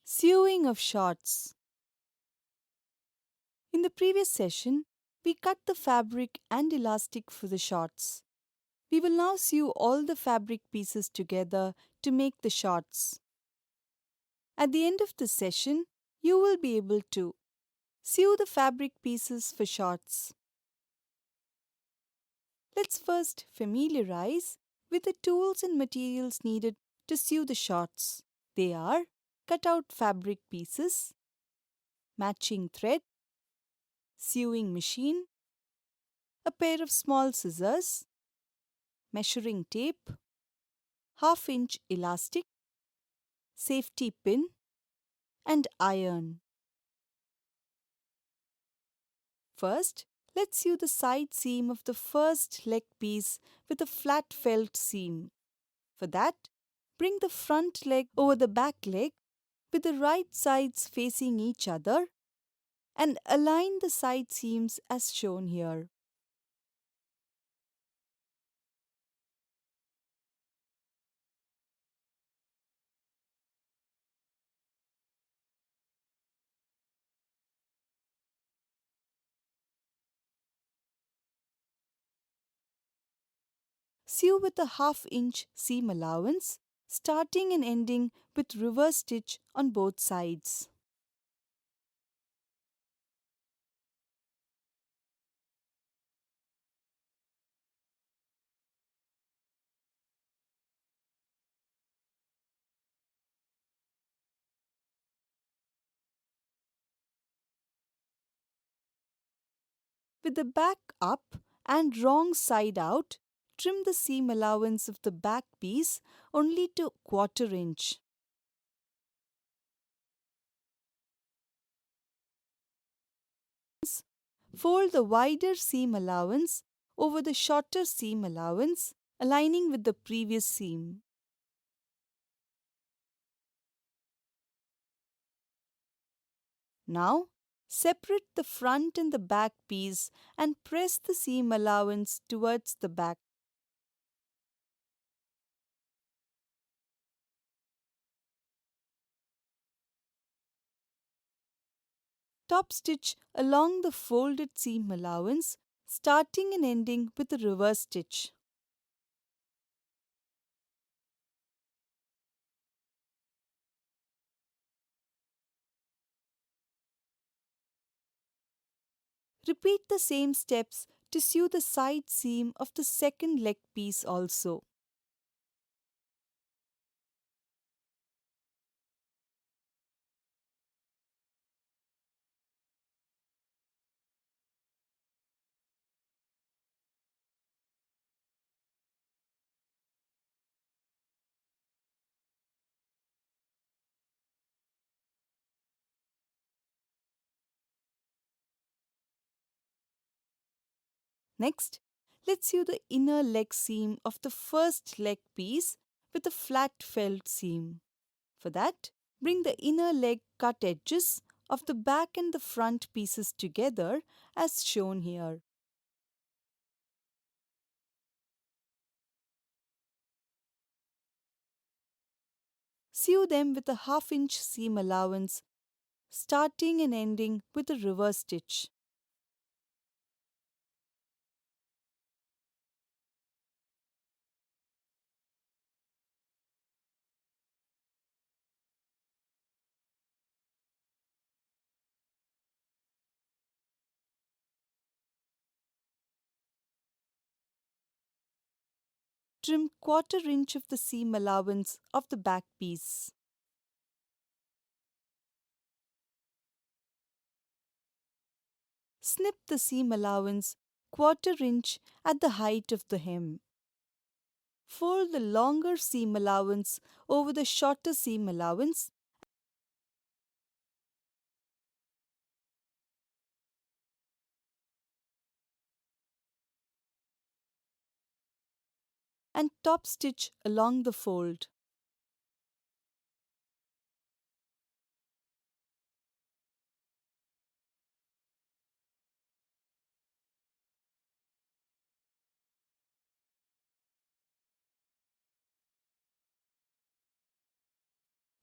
Sewing of shorts. In the previous session, we cut the fabric and elastic for the shorts. We will now sew all the fabric pieces together to make the shorts. At the end of the session, you will be able to sew the fabric pieces for shorts. Let's first familiarize with the tools and materials needed to sew the shorts. They are cutout fabric pieces, matching thread, sewing machine, a pair of small scissors, measuring tape, half-inch elastic, safety pin, and iron. First, let's sew the side seam of the first leg piece with a flat felt seam. For that, bring the front leg over the back leg with the right sides facing each other and align the side seams as shown here. Sew with a half-inch seam allowance, starting and ending with reverse stitch on both sides. With the back up and wrong side out, trim the seam allowance of the back piece only to 1/4 inch. Fold the wider seam allowance over the shorter seam allowance, aligning with the previous seam. Now, separate the front and the back piece and press the seam allowance towards the back. Top stitch along the folded seam allowance, starting and ending with a reverse stitch. Repeat the same steps to sew the side seam of the second leg piece also. Next, let's sew the inner leg seam of the first leg piece with a flat felt seam. For that, bring the inner leg cut edges of the back and the front pieces together as shown here. Sew them with a half-inch seam allowance, starting and ending with a reverse stitch. Trim 1/4 inch of the seam allowance of the back piece. Snip the seam allowance 1/4 inch at the height of the hem. Fold the longer seam allowance over the shorter seam allowance and top stitch along the fold.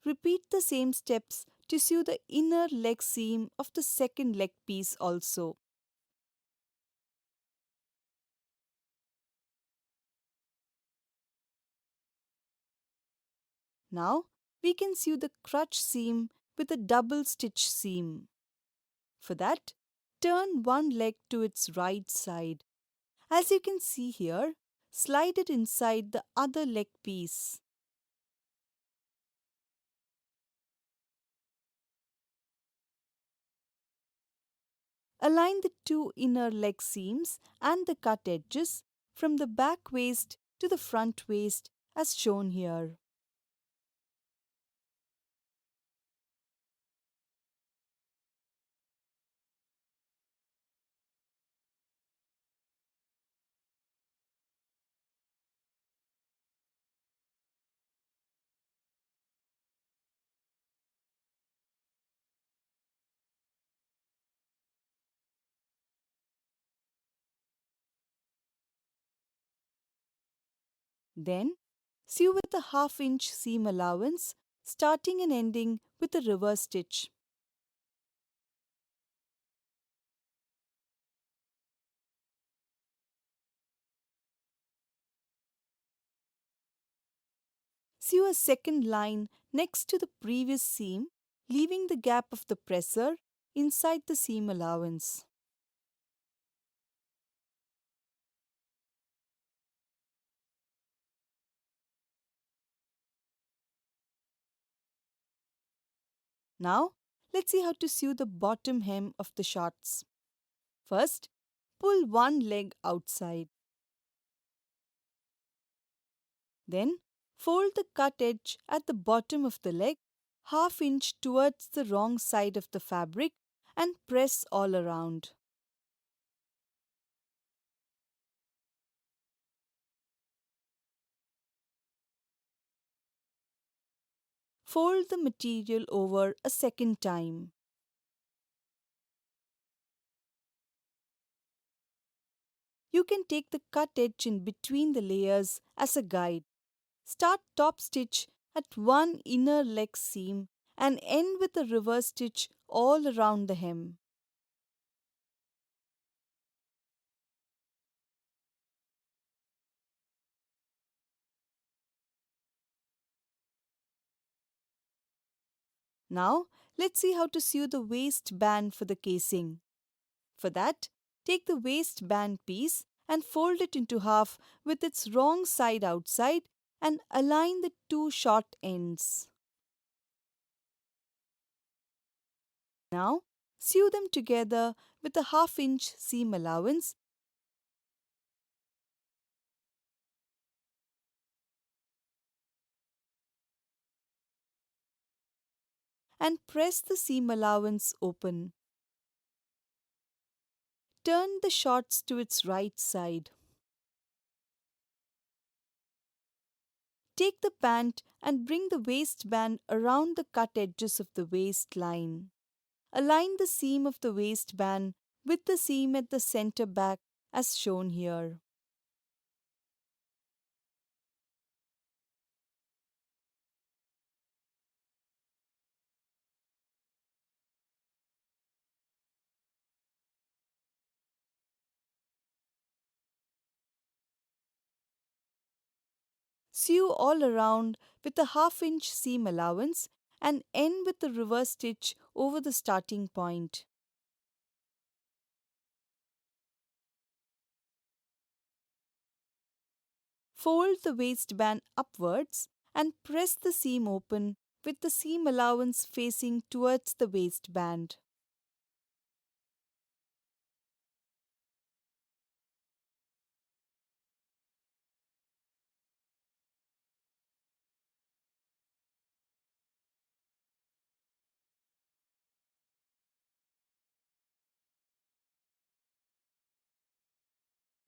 Repeat the same steps to sew the inner leg seam of the second leg piece also. Now we can sew the crotch seam with a double stitch seam. For that, turn one leg to its right side. As you can see here, slide it inside the other leg piece. Align the two inner leg seams and the cut edges from the back waist to the front waist as shown here. Then, sew with a half-inch seam allowance, starting and ending with a reverse stitch. Sew a second line next to the previous seam, leaving the gap of the presser inside the seam allowance. Now, let's see how to sew the bottom hem of the shorts. First, pull one leg outside. Then, fold the cut edge at the bottom of the leg half inch towards the wrong side of the fabric and press all around. Fold the material over a second time. You can take the cut edge in between the layers as a guide. Start top stitch at one inner leg seam and end with a reverse stitch all around the hem. Now, let's see how to sew the waistband for the casing. For that, take the waistband piece and fold it into half with its wrong side outside and align the two short ends. Now, sew them together with a half-inch seam allowance and press the seam allowance open. Turn the shorts to its right side. Take the pant and bring the waistband around the cut edges of the waistline. Align the seam of the waistband with the seam at the center back as shown here. Sew all around with a half-inch seam allowance and end with the reverse stitch over the starting point. Fold the waistband upwards and press the seam open with the seam allowance facing towards the waistband.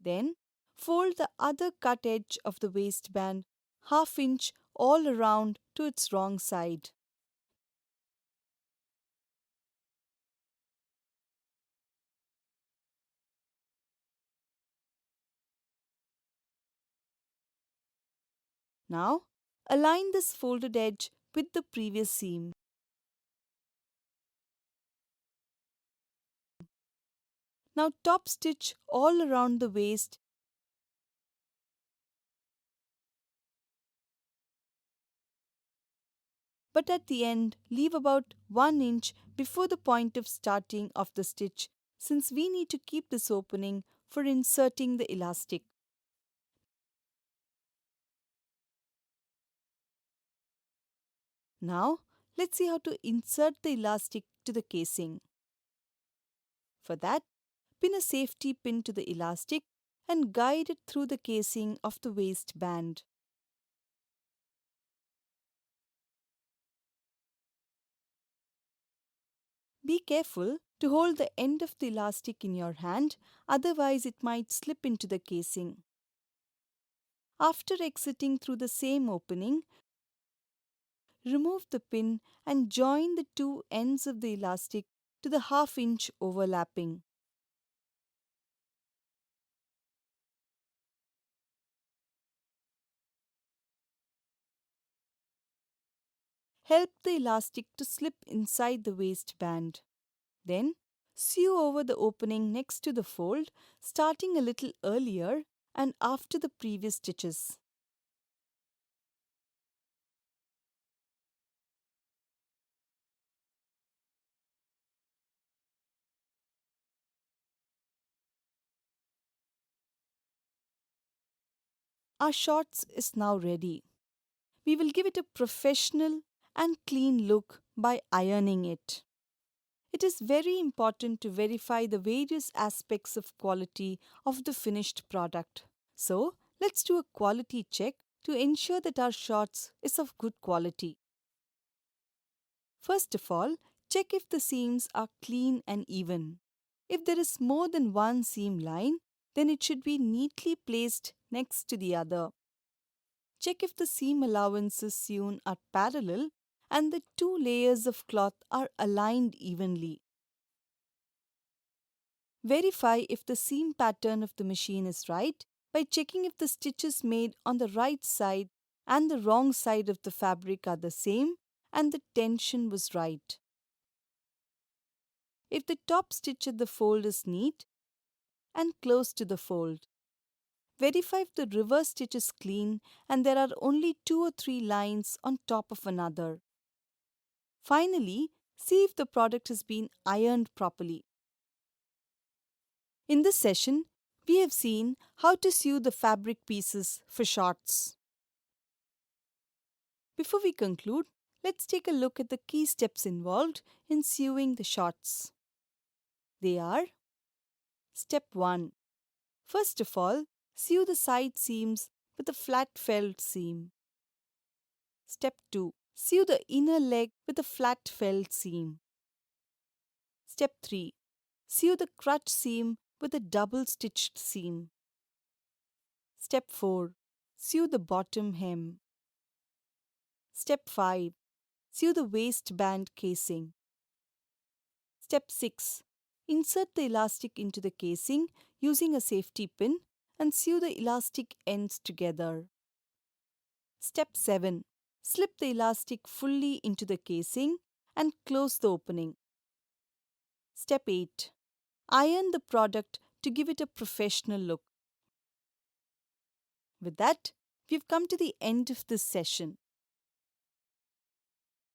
Then, fold the other cut edge of the waistband half inch all around to its wrong side. Now, align this folded edge with the previous seam. Now top stitch all around the waist, but at the end leave about 1 inch before the point of starting of the stitch, since we need to keep this opening for inserting the elastic. Now let's see how to insert the elastic to the casing. For that, pin a safety pin to the elastic and guide it through the casing of the waistband. Be careful to hold the end of the elastic in your hand, otherwise it might slip into the casing. After exiting through the same opening, remove the pin and join the two ends of the elastic to the half-inch overlapping. Help the elastic to slip inside the waistband. Then, sew over the opening next to the fold, starting a little earlier and after the previous stitches. Our shorts is now ready. We will give it a professional and clean look by ironing it. It is very important to verify the various aspects of quality of the finished product. So, let's do a quality check to ensure that our shorts is of good quality. First of all, check if the seams are clean and even. If there is more than one seam line, then it should be neatly placed next to the other. Check if the seam allowances sewn are parallel and the two layers of cloth are aligned evenly. Verify if the seam pattern of the machine is right by checking if the stitches made on the right side and the wrong side of the fabric are the same and the tension was right. If the top stitch at the fold is neat and close to the fold. Verify if the reverse stitch is clean and there are only 2 or 3 lines on top of another. Finally, see if the product has been ironed properly. In this session, we have seen how to sew the fabric pieces for shorts. Before we conclude, let's take a look at the key steps involved in sewing the shorts. They are: Step 1. First of all, sew the side seams with a flat felt seam. Step 2. Sew the inner leg with a flat felt seam. Step 3. Sew the crutch seam with a double stitched seam. Step 4. Sew the bottom hem. Step 5. Sew the waistband casing. Step 6. Insert the elastic into the casing using a safety pin and sew the elastic ends together. Step 7. Slip the elastic fully into the casing and close the opening. Step 8. Iron the product to give it a professional look. With that, we've come to the end of this session.